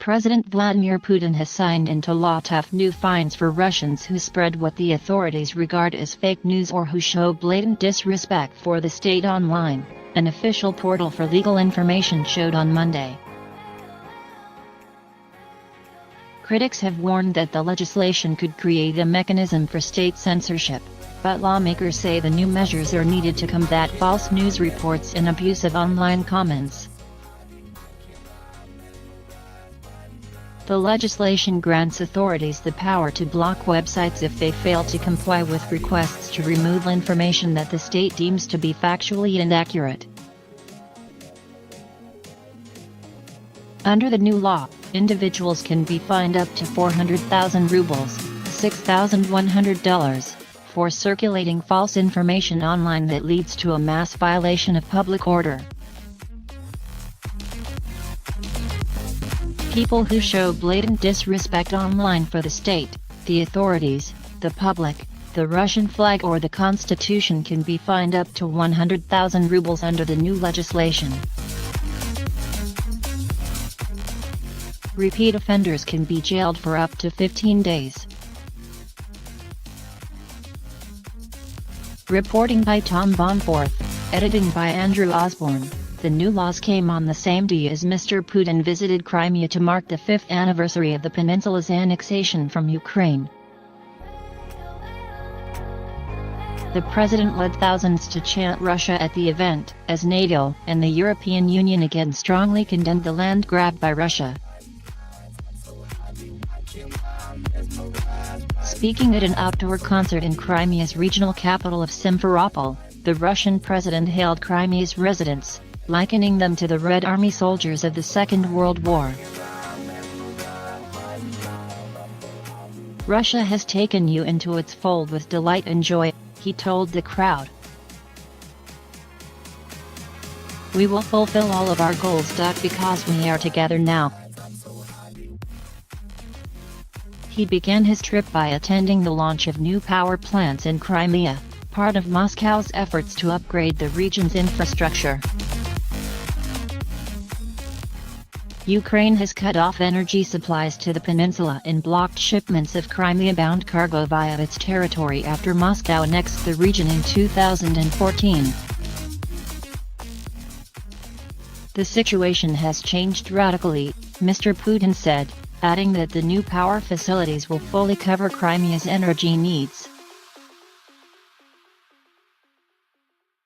President Vladimir Putin has signed into law tough new fines for Russians who spread what the authorities regard as fake news or who show blatant disrespect for the state online, an official portal for legal information showed on Monday. Critics have warned that the legislation could create a mechanism for state censorship, but lawmakers say the new measures are needed to combat false news reports and abusive online comments. The legislation grants authorities the power to block websites if they fail to comply with requests to remove information that the state deems to be factually inaccurate. Under the new law, individuals can be fined up to 400,000 rubles, $6,100, for circulating false information online that leads to a mass violation of public order. People who show blatant disrespect online for the state, the authorities, the public, the Russian flag or the constitution can be fined up to 100,000 rubles under the new legislation. Repeat offenders can be jailed for up to 15 days. Reporting by Tom Bonforth, editing by Andrew Osborne. The new laws came on the same day as Mr. Putin visited Crimea to mark the 5th anniversary of the peninsula's annexation from Ukraine. The president led thousands to chant Russia at the event, as NATO and the European Union again strongly condemned the land grab by Russia. Speaking at an outdoor concert in Crimea's regional capital of Simferopol, the Russian president hailed Crimea's residents, likening them to the Red Army soldiers of the Second World War. Russia has taken you into its fold with delight and joy, he told the crowd. We will fulfill all of our goals because we are together now. He began his trip by attending the launch of new power plants in Crimea, part of Moscow's efforts to upgrade the region's infrastructure. Ukraine has cut off energy supplies to the peninsula and blocked shipments of Crimea-bound cargo via its territory after Moscow annexed the region in 2014. The situation has changed radically, Mr. Putin said, adding that the new power facilities will fully cover Crimea's energy needs.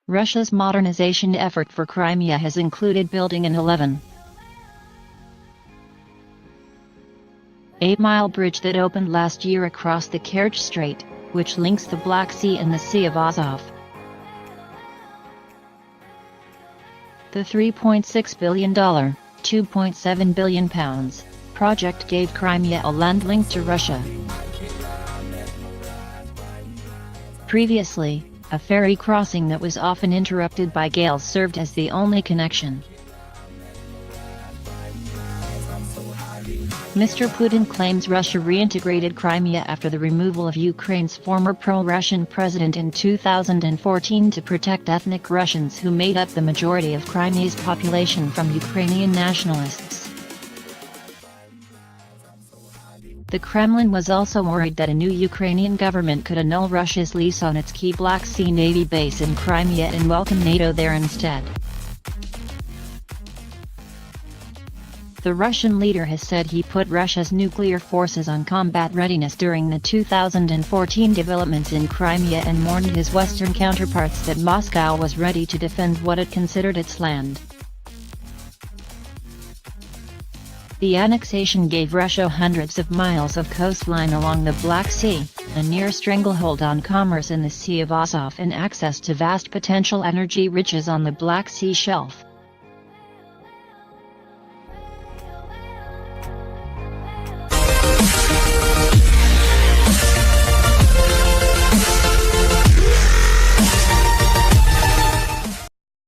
Russia's modernization effort for Crimea has included building an 11.8-mile bridge that opened last year across the Kerch Strait, which links the Black Sea and the Sea of Azov. The $3.6 billion, £2.7 billion project gave Crimea a land link to Russia. Previously, a ferry crossing that was often interrupted by gales served as the only connection. Mr. Putin claims Russia reintegrated Crimea after the removal of Ukraine's former pro-Russian president in 2014 to protect ethnic Russians who made up the majority of Crimea's population from Ukrainian nationalists. The Kremlin was also worried that a new Ukrainian government could annul Russia's lease on its key Black Sea Navy base in Crimea and welcome NATO there instead. The Russian leader has said he put Russia's nuclear forces on combat readiness during the 2014 developments in Crimea and warned his Western counterparts that Moscow was ready to defend what it considered its land. The annexation gave Russia hundreds of miles of coastline along the Black Sea, a near stranglehold on commerce in the Sea of Azov and access to vast potential energy riches on the Black Sea shelf.